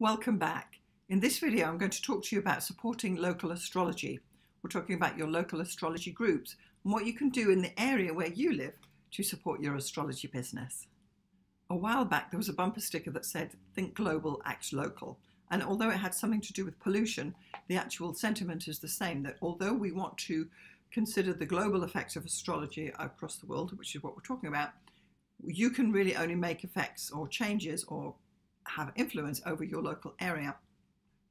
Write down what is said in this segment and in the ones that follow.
Welcome back. In this video, I'm going to talk to you about supporting local astrology. We're talking about your local astrology groups and what you can do in the area where you live to support your astrology business. A while back, there was a bumper sticker that said, "Think global, act local." And although it had something to do with pollution, the actual sentiment is the same, that although we want to consider the global effects of astrology across the world, which is what we're talking about, you can really only make effects or changes or have influence over your local area.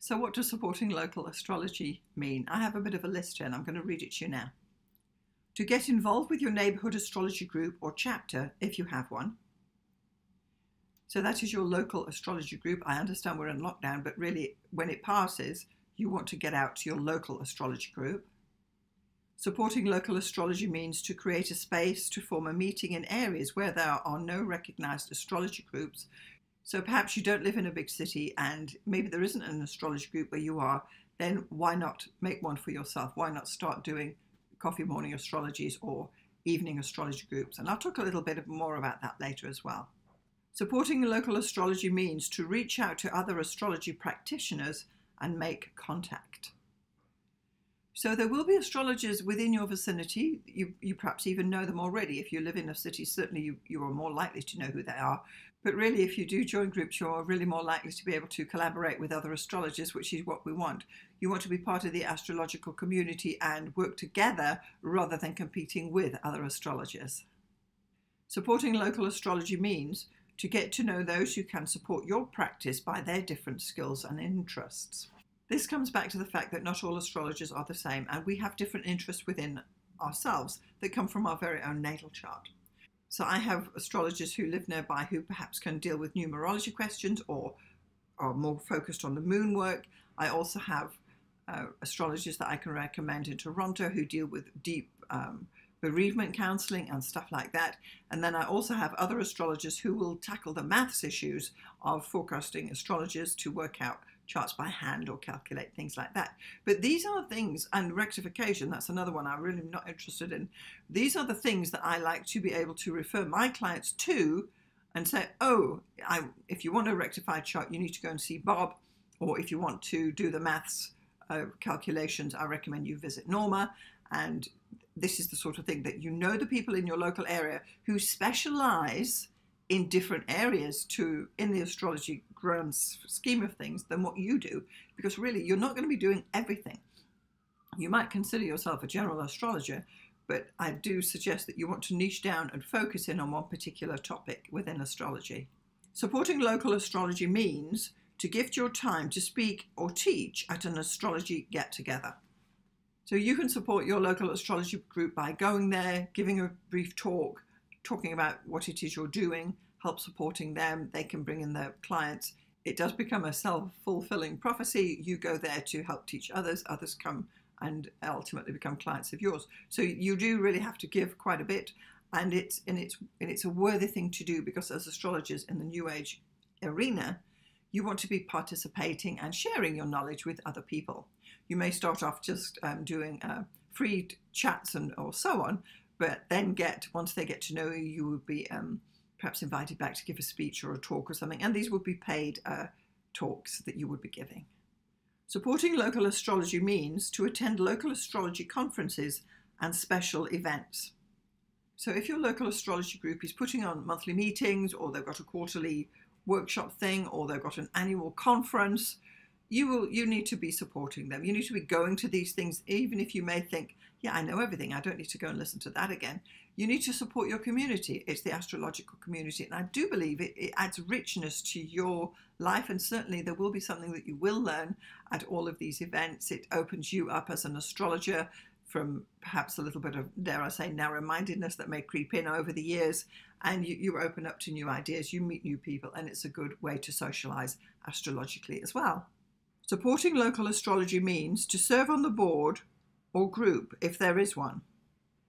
So what does supporting local astrology mean? I have a bit of a list here and I'm going to read it to you now. To get involved with your neighbourhood astrology group or chapter, if you have one. So that is your local astrology group. I understand we're in lockdown, but really when it passes, you want to get out to your local astrology group. Supporting local astrology means to create a space to form a meeting in areas where there are no recognised astrology groups. So perhaps you don't live in a big city and maybe there isn't an astrology group where you are, then why not make one for yourself? Why not start doing coffee morning astrologies or evening astrology groups? And I'll talk a little bit more about that later as well. Supporting local astrology means to reach out to other astrology practitioners and make contact. So there will be astrologers within your vicinity. You perhaps even know them already. If you live in a city, certainly you are more likely to know who they are. But really, if you do join groups, you're really more likely to be able to collaborate with other astrologers, which is what we want. You want to be part of the astrological community and work together rather than competing with other astrologers. Supporting local astrology means to get to know those who can support your practice by their different skills and interests. This comes back to the fact that not all astrologers are the same, and we have different interests within ourselves that come from our very own natal chart. So I have astrologers who live nearby who perhaps can deal with numerology questions or are more focused on the moon work. I also have astrologers that I can recommend in Toronto who deal with deep bereavement counselling and stuff like that. And then I also have other astrologers who will tackle the maths issues of forecasting astrologers to work out charts by hand or calculate things like that. But these are things, and rectification, that's another one I'm really not interested in. These are the things that I like to be able to refer my clients to and say, oh, if you want a rectified chart, you need to go and see Bob. Or if you want to do the maths calculations, I recommend you visit Norma. And this is the sort of thing that you know the people in your local area who specialize in different areas in the astrology grand scheme of things than what you do, because really you're not going to be doing everything. You might consider yourself a general astrologer, but I do suggest that you want to niche down and focus in on one particular topic within astrology. Supporting local astrology means to gift your time to speak or teach at an astrology get-together. So you can support your local astrology group by going there, giving a brief talk, talking about what it is you're doing, help supporting them. They can bring in their clients. It does become a self-fulfilling prophecy. You go there to help teach others. Others come and ultimately become clients of yours. So you do really have to give quite a bit, and it's a worthy thing to do, because as astrologers in the New Age arena, you want to be participating and sharing your knowledge with other people. You may start off just doing free chats or so on, but then once they get to know you, you will be perhaps invited back to give a speech or a talk or something, and these would be paid talks that you would be giving. Supporting local astrology means to attend local astrology conferences and special events. So if your local astrology group is putting on monthly meetings, or they've got a quarterly workshop thing, or they've got an annual conference, you need to be supporting them. You need to be going to these things, even if you may think, yeah, I know everything, I don't need to go and listen to that again. You need to support your community. It's the astrological community, and I do believe it adds richness to your life, and certainly there will be something that you will learn at all of these events. It opens you up as an astrologer from perhaps a little bit of, dare I say, narrow-mindedness that may creep in over the years, and you open up to new ideas, you meet new people, and it's a good way to socialize astrologically as well. Supporting local astrology means to serve on the board or group, if there is one.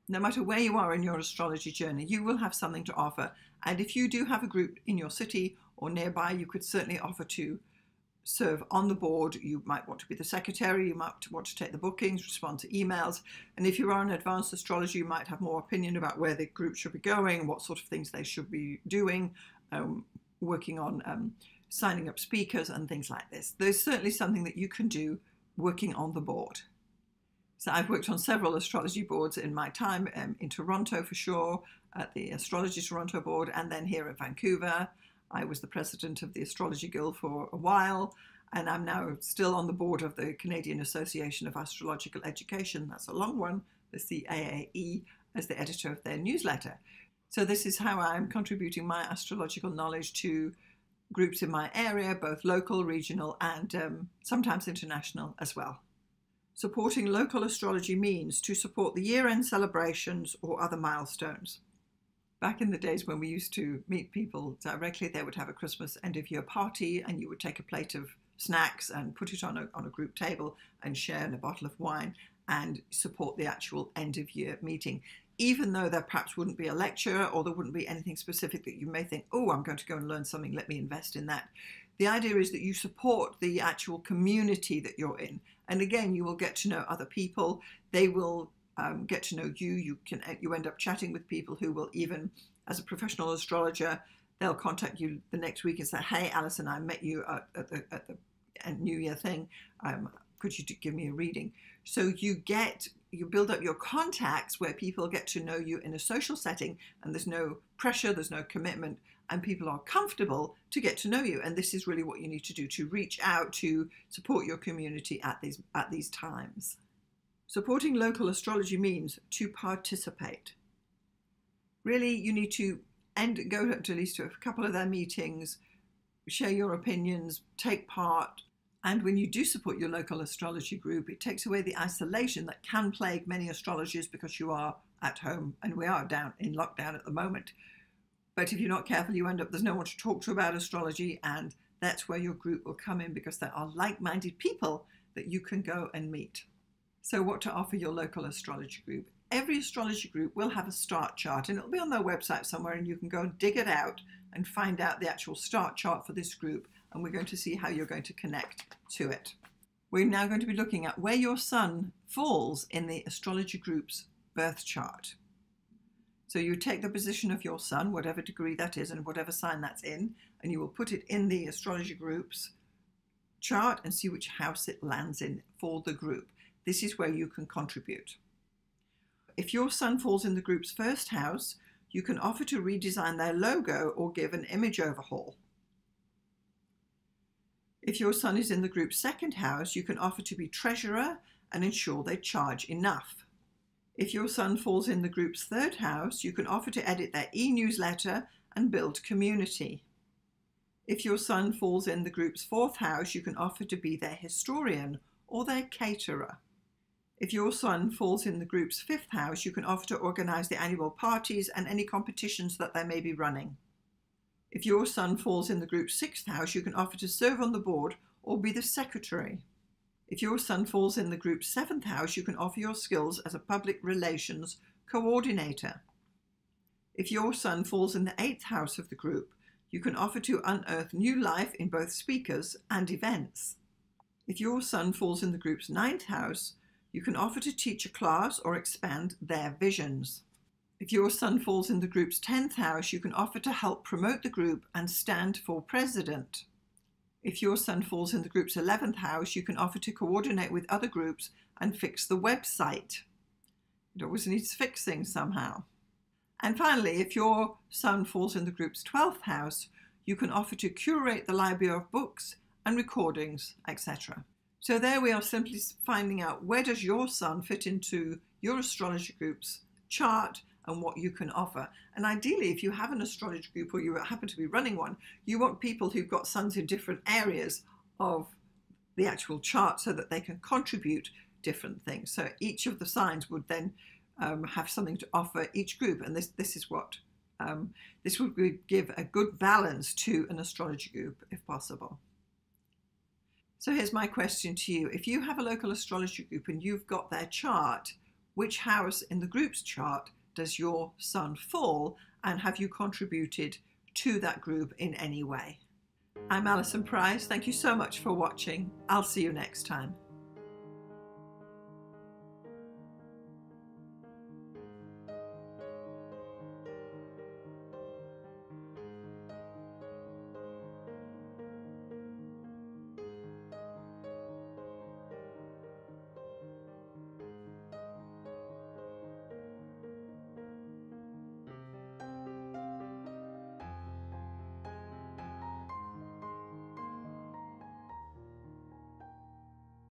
No matter where you are in your astrology journey, you will have something to offer. And if you do have a group in your city or nearby, you could certainly offer to serve on the board. You might want to be the secretary, you might want to take the bookings, respond to emails. And if you are an advanced astrologer, you might have more opinion about where the group should be going and what sort of things they should be doing, working on signing up speakers and things like this. There's certainly something that you can do working on the board. So I've worked on several astrology boards in my time, in Toronto for sure, at the Astrology Toronto board, and then here at Vancouver. I was the president of the Astrological for a while, and I'm now still on the board of the Canadian Association of Astrological Education. That's a long one, the CAAE, as the editor of their newsletter. So this is how I'm contributing my astrological knowledge to groups in my area, both local, regional, and sometimes international as well. Supporting local astrology means to support the year-end celebrations or other milestones. Back in the days when we used to meet people directly, they would have a Christmas end-of-year party, and you would take a plate of snacks and put it on a group table and share in a bottle of wine and support the actual end-of-year meeting. Even though there perhaps wouldn't be a lecture or there wouldn't be anything specific that you may think, oh, I'm going to go and learn something, let me invest in that. The idea is that you support the actual community that you're in. And again, you will get to know other people. They will get to know you. You end up chatting with people who will even, as a professional astrologer, they'll contact you the next week and say, hey, Alison, I met you at the New Year thing. Could you give me a reading? So you build up your contacts where people get to know you in a social setting, and there's no pressure, there's no commitment, and people are comfortable to get to know you. And this is really what you need to do to reach out to support your community at these times. Supporting local astrology means to participate. Really, you need to go to at least a couple of their meetings, share your opinions, take part. And when you do support your local astrology group, it takes away the isolation that can plague many astrologers because you are at home, and we are down in lockdown at the moment. But if you're not careful, you end up, there's no one to talk to about astrology, and that's where your group will come in, because there are like-minded people that you can go and meet. So what to offer your local astrology group? Every astrology group will have a start chart, and it'll be on their website somewhere, and you can go and dig it out and find out the actual start chart for this group, and we're going to see how you're going to connect to it. We're now going to be looking at where your sun falls in the astrology group's birth chart. So you take the position of your sun, whatever degree that is and whatever sign that's in, and you will put it in the astrology group's chart and see which house it lands in for the group. This is where you can contribute. If your sun falls in the group's first house, you can offer to redesign their logo or give an image overhaul. If your sun is in the group's second house, you can offer to be treasurer and ensure they charge enough. If your sun falls in the group's third house, you can offer to edit their e-newsletter and build community. If your sun falls in the group's fourth house, you can offer to be their historian or their caterer. If your sun falls in the group's fifth house, you can offer to organise the annual parties and any competitions that they may be running. If your sun falls in the group's sixth house, you can offer to serve on the board or be the secretary. If your sun falls in the group's seventh house, you can offer your skills as a public relations coordinator. If your sun falls in the eighth house of the group, you can offer to unearth new life in both speakers and events. If your sun falls in the group's ninth house, you can offer to teach a class or expand their visions. If your sun falls in the group's 10th house, you can offer to help promote the group and stand for president. If your sun falls in the group's 11th house, you can offer to coordinate with other groups and fix the website. It always needs fixing somehow. And finally, if your sun falls in the group's 12th house, you can offer to curate the library of books and recordings, etc. So there we are, simply finding out where does your sun fit into your astrology group's chart and what you can offer. And ideally, if you have an astrology group or you happen to be running one, you want people who've got suns in different areas of the actual chart so that they can contribute different things. So each of the signs would then have something to offer each group, and this is what this would give a good balance to an astrology group if possible. So here's my question to you. If you have a local astrology group and you've got their chart, which house in the group's chart does your sun fall, and have you contributed to that group in any way? I'm Alison Price. Thank you so much for watching. I'll see you next time.